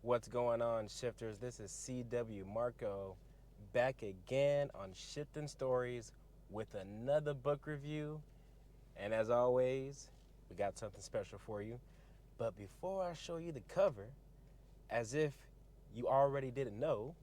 What's going on, shifters? This is CW Marco back again on Shifting Stories with another book review. And as always, we got something special for you. But before I show you the cover, as if you already didn't know,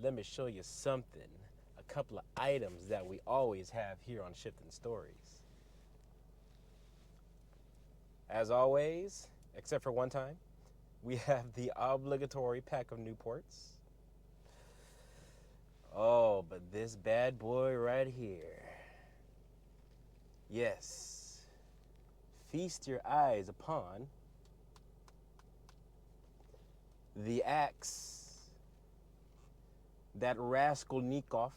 let me show you something. A couple of items that we always have here on Shifting Stories. As always, except for one time, we have the obligatory pack of Newports. Oh, but this bad boy right here. Yes. Feast your eyes upon the axe that Raskolnikov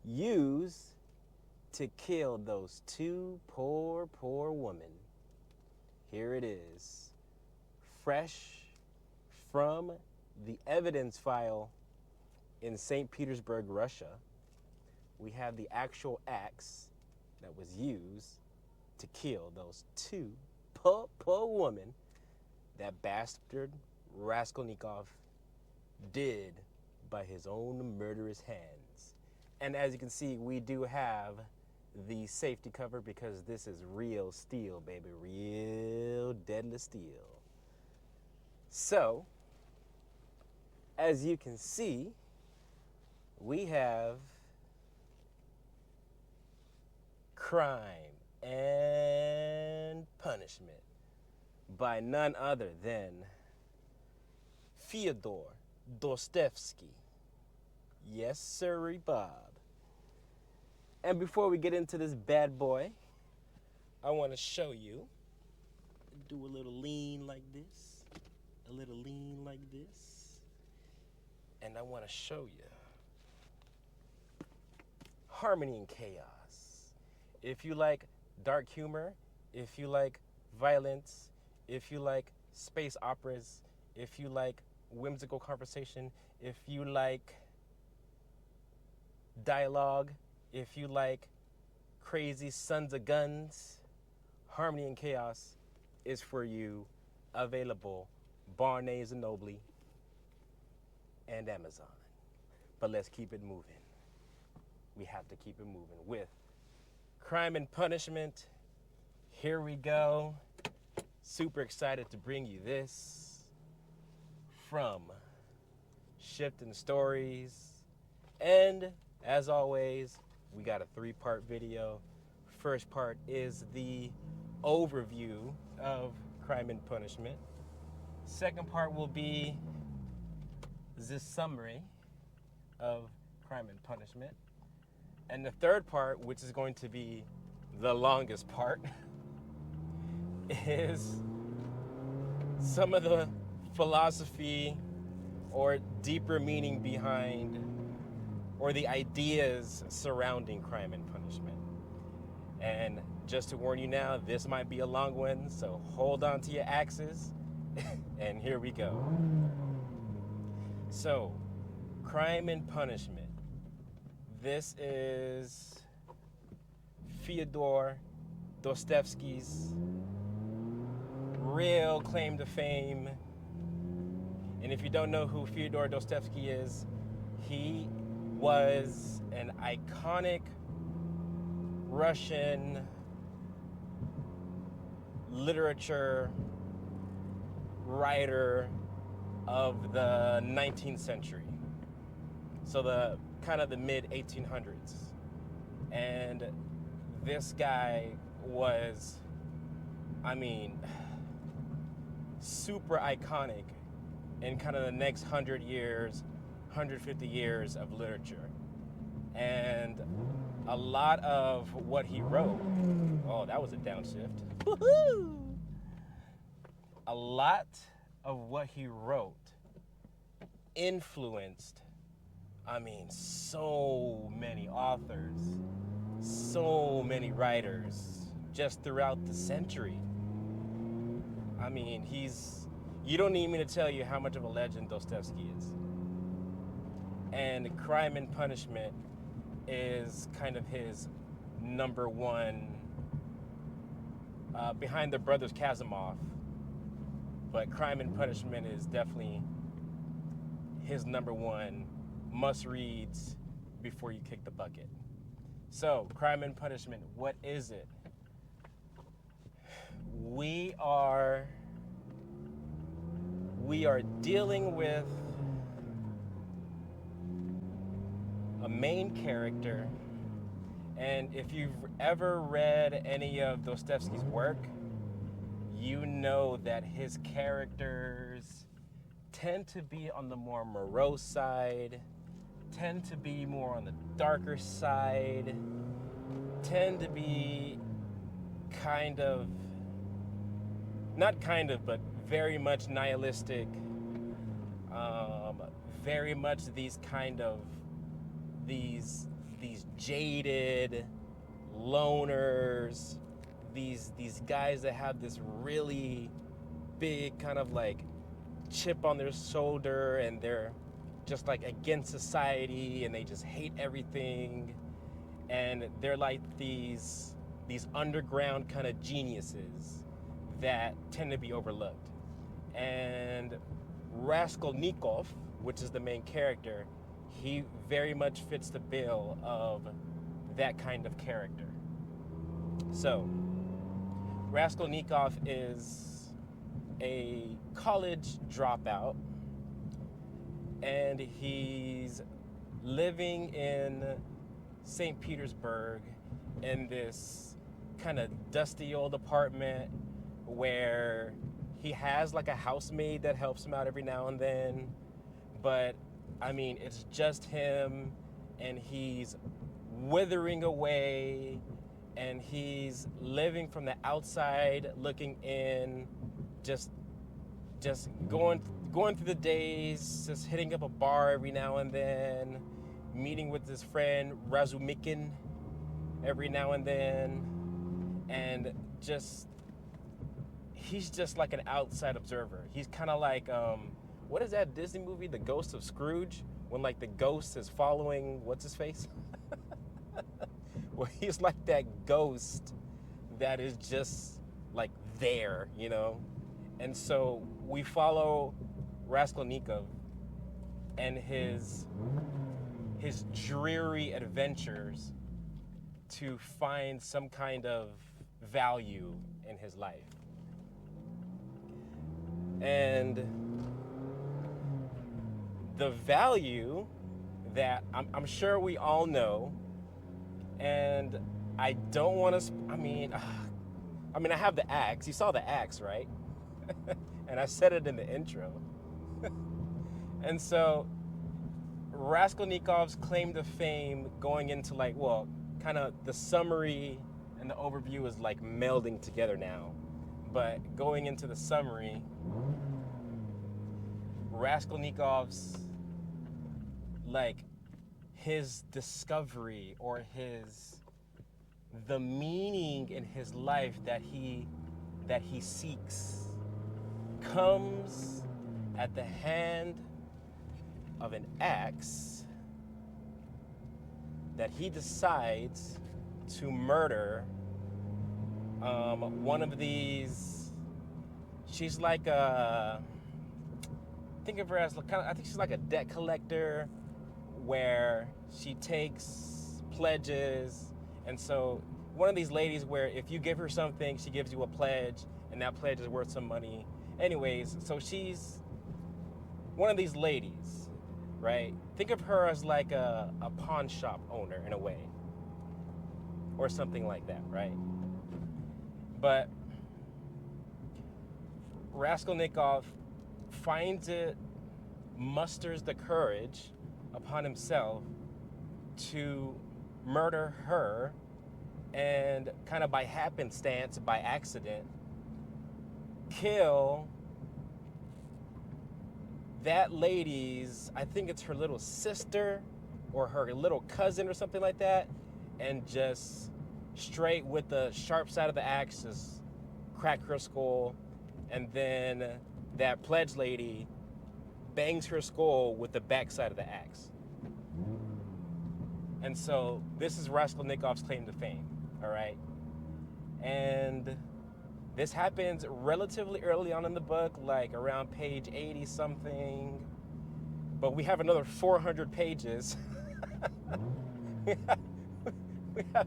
used to kill those two poor women. Here it is. Fresh from the evidence file in St. Petersburg, Russia, we have the actual axe that was used to kill those two poor women that bastard Raskolnikov did by his own murderous hands. And as you can see, we do have the safety cover because this is real steel, baby, real deadly steel. So, as you can see, we have Crime and Punishment by none other than Fyodor Dostoevsky. Yes, sirree, Bob. And before we get into this bad boy, I want to show you, do a little lean like this. A little lean like this, and I want to show you harmony and chaos. If you like dark humor, if you like violence, if you like space operas, if you like whimsical conversation, if you like dialogue, if you like crazy sons of guns, harmony and chaos is for you. Available Barnes & Noble and Amazon. But let's keep it moving. We have to keep it moving with Crime and Punishment. Here we go. Super excited to bring you this from Shifting Stories. And as always, we got a 3-part video. First part is the overview of Crime and Punishment. Second part will be this summary of Crime and Punishment. And the third part, which is going to be the longest part, is some of the philosophy or deeper meaning behind, or the ideas surrounding Crime and Punishment. And just to warn you now, this might be a long one, so hold on to your axes. And here we go. So, Crime and Punishment. This is Fyodor Dostoevsky's real claim to fame. And if you don't know who Fyodor Dostoevsky is, he was an iconic Russian literature writer of the 19th century. So the kind of the mid 1800s. And this guy was, super iconic in kind of the next 100 years, 150 years of literature. And a lot of what he wrote, oh, that was a downshift. Woohoo! A lot of what he wrote influenced, so many authors, so many writers just throughout the century. You don't need me to tell you how much of a legend Dostoevsky is. And Crime and Punishment is kind of his number one, behind the brothers Karamazov. but Crime and Punishment is definitely his number one must reads before you kick the bucket. So, Crime and Punishment, what is it? We are dealing with a main character, and if you've ever read any of Dostoevsky's work, you know that his characters tend to be on the more morose side, tend to be more on the darker side, tend to be but very much nihilistic, very much these jaded loners, these guys that have this really big kind of like chip on their shoulder, and they're just like against society, and they just hate everything, and they're like these underground kind of geniuses that tend to be overlooked. And Raskolnikov, which is the main character, he very much fits the bill of that kind of character. So, Raskolnikov is a college dropout, and he's living in St. Petersburg in this kind of dusty old apartment where he has like a housemaid that helps him out every now and then, but I mean, it's just him, and he's withering away, and he's living from the outside looking in, just going through the days, just hitting up a bar every now and then, meeting with his friend Razumikin every now and then, and he's just like an outside observer. He's kind of like, what is that Disney movie, The Ghost of Scrooge, when like the ghost is following what's his face? Well, he's like that ghost that is just like there, you know? And so we follow Raskolnikov and his dreary adventures to find some kind of value in his life. And the value that I'm sure we all know, and I don't want to, I mean, I have the axe. You saw the axe, right? And I said it in the intro. And so Raskolnikov's claim to fame, going into like, well, kind of the summary and the overview is like melding together now. But going into the summary, Raskolnikov's like his discovery, or the meaning in his life that he seeks, comes at the hand of an axe that he decides to murder one of these. She's like think of her as I think she's like a debt collector, where she takes pledges. And so one of these ladies where if you give her something, she gives you a pledge, and that pledge is worth some money. Anyways, so she's one of these ladies, right? Think of her as like a pawn shop owner in a way, or something like that, right? But Raskolnikov musters the courage upon himself to murder her, and kind of by happenstance, by accident, kill that lady's, I think it's her little sister or her little cousin or something like that, and just straight with the sharp side of the axe just crack her skull. And then that pledge lady bangs her skull with the backside of the axe. And so this is Raskolnikov's claim to fame, all right? And This happens relatively early on in the book, like around page 80 something. But we have another 400 pages. we, have, we, have,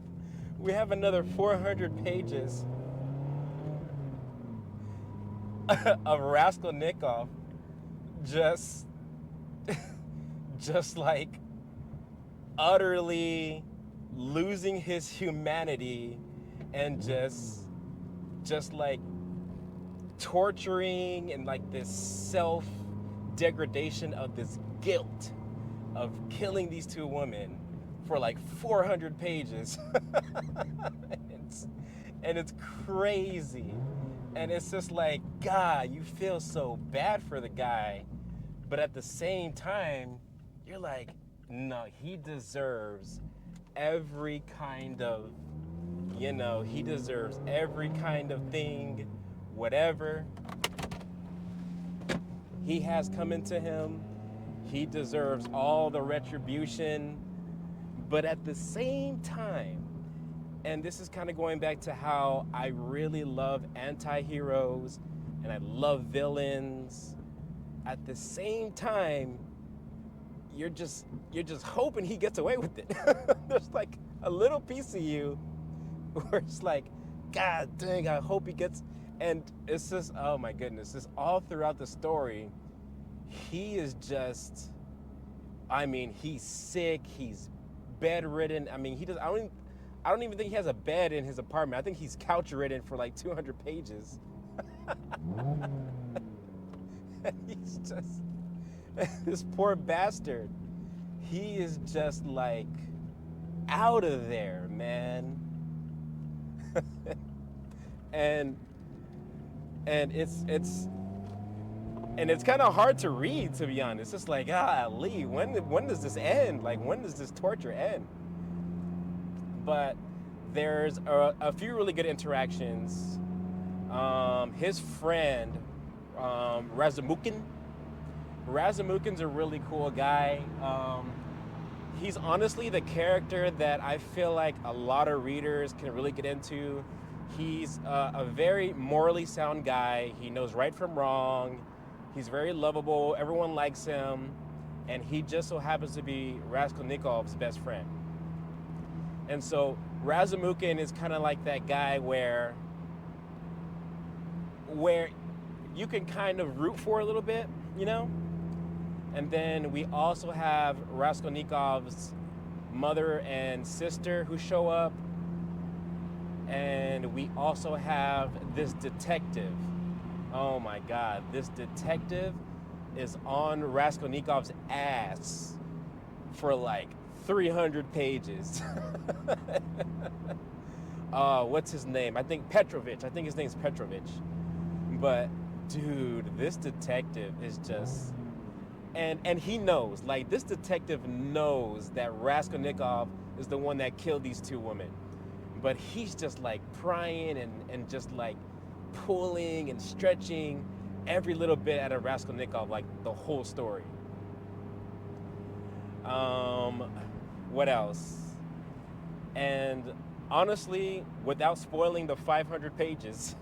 we have another 400 pages of Raskolnikov just just like utterly losing his humanity and just like torturing and like this self degradation of this guilt of killing these two women for like 400 pages. it's, and it's crazy. And it's just like, God, you feel so bad for the guy. But at the same time, you're like, no, he deserves every kind of, he deserves every kind of thing, whatever he has come into him. He deserves all the retribution. But at the same time, and this is kind of going back to how I really love anti-heroes and I love villains. At the same time, you're just hoping he gets away with it. There's like a little piece of you where it's like, God dang, I hope he gets. And it's just, oh my goodness, just all throughout the story, he is just, I mean, he's sick, he's bedridden. I mean, I don't even think he has a bed in his apartment. I think he's couch ridden for like 200 pages. He's just, this poor bastard. He is just like out of there, man. and it's kind of hard to read, to be honest. It's like, Lee, when does this end? Like, when does this torture end? But there's a few really good interactions. His friend, Razumikin's a really cool guy. He's honestly the character that I feel like a lot of readers can really get into. He's a very morally sound guy. He knows right from wrong. He's very lovable. Everyone likes him. And he just so happens to be Raskolnikov's best friend. And so Razumikin is kind of like that guy where you can kind of root for a little bit, And then we also have Raskolnikov's mother and sister who show up. And we also have this detective. Oh my God, this detective is on Raskolnikov's ass for like 300 pages. What's his name? I think Petrovich. I think his name's Petrovich. But dude, this detective is just, and he knows, like, this detective knows that Raskolnikov is the one that killed these two women. But he's just like prying and just like pulling and stretching every little bit out of Raskolnikov, like the whole story. What else? And honestly, without spoiling the 500 pages,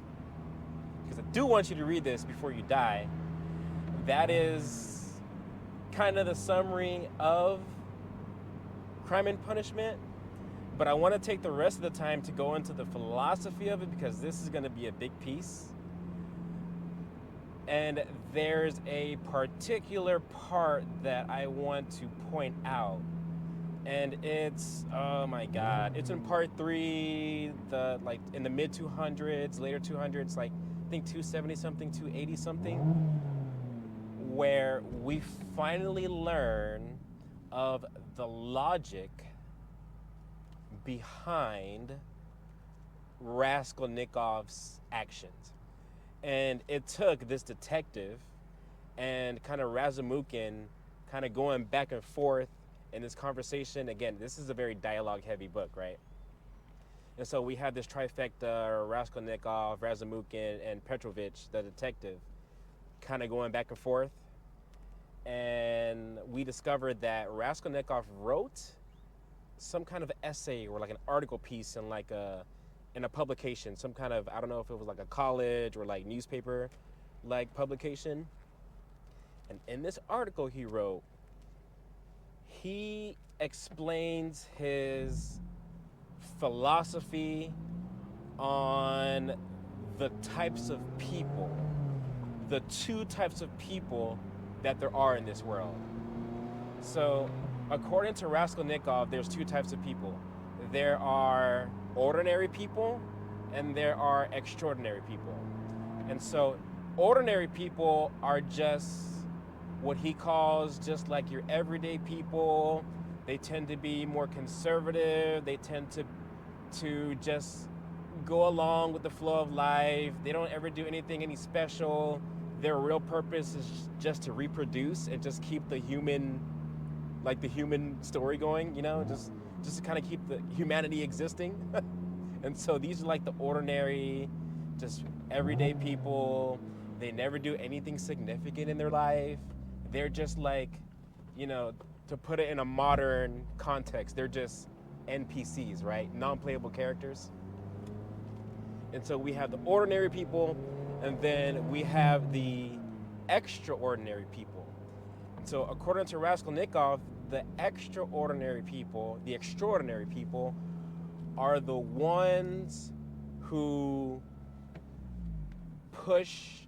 because I do want you to read this before you die, that is kind of the summary of Crime and Punishment. But I want to take the rest of the time to go into the philosophy of it, because this is going to be a big piece. And there's a particular part that I want to point out. And it's, oh my God, it's in part 3, like in the mid 200s, later 200s, like I think 270 something, 280 something, where we finally learn of the logic behind Raskolnikov's actions. And it took this detective and kind of Razumikin kind of going back and forth in this conversation. Again, this is a very dialogue-heavy book, right? And so we have this trifecta, Raskolnikov, Razumikin, and Petrovich, the detective, kind of going back and forth. And we discovered that Raskolnikov wrote some kind of essay or like an article piece in like in a publication, some kind of, I don't know if it was like a college or like newspaper like publication. And in this article he wrote, he explains his philosophy on the types of people, the two types of people that there are in this world. So, according to Raskolnikov, there's two types of people. There are ordinary people and there are extraordinary people. And so, ordinary people are just what he calls just like your everyday people. They tend to be more conservative. They tend to just go along with the flow of life. They don't ever do anything any special. Their real purpose is just to reproduce and just keep the human story going, just to kind of keep the humanity existing. And so these are like the ordinary, just everyday people. They never do anything significant in their life. They're just like, to put it in a modern context, they're just NPCs, right? Non-playable characters. And so we have the ordinary people, and then we have the extraordinary people. So according to Raskolnikov, the extraordinary people are the ones who push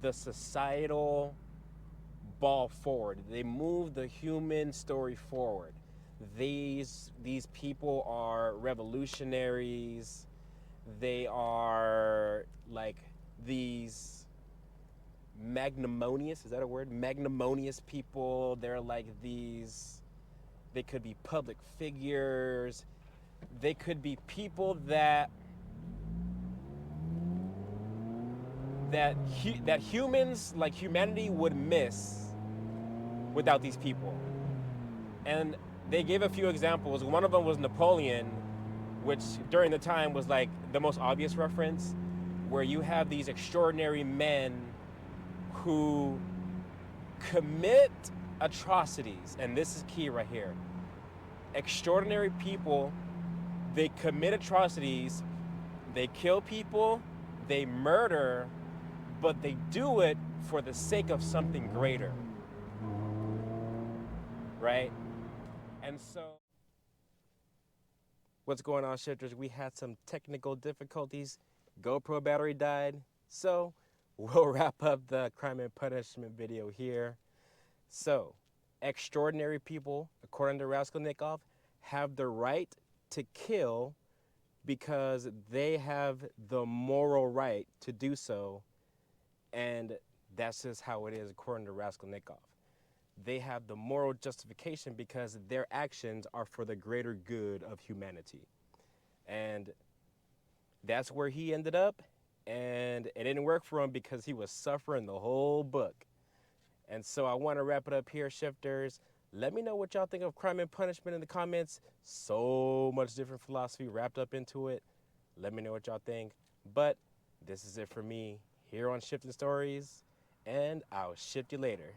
the societal ball forward. They move the human story forward. These people are revolutionaries. They are like these magnanimous, is that a word? Magnanimous people. They're like these, they could be public figures. They could be people that humans, like humanity, would miss without these people. And they gave a few examples. One of them was Napoleon, which during the time was like the most obvious reference, where you have these extraordinary men who commit atrocities. And this is key right here. Extraordinary people, they commit atrocities, they kill people, they murder, but they do it for the sake of something greater. Right? And so, what's going on, shifters? We had some technical difficulties. GoPro battery died. So, we'll wrap up the crime and punishment video here. So, extraordinary people, according to Raskolnikov, have the right to kill because they have the moral right to do so. And that's just how it is according to Raskolnikov. They have the moral justification because their actions are for the greater good of humanity. And that's where he ended up. And it didn't work for him because he was suffering the whole book. And so I want to wrap it up here, shifters. Let me know what y'all think of crime and punishment in the comments. So much different philosophy wrapped up into it. Let me know what y'all think. But this is it for me here on Shifting Stories, and I'll shift you later.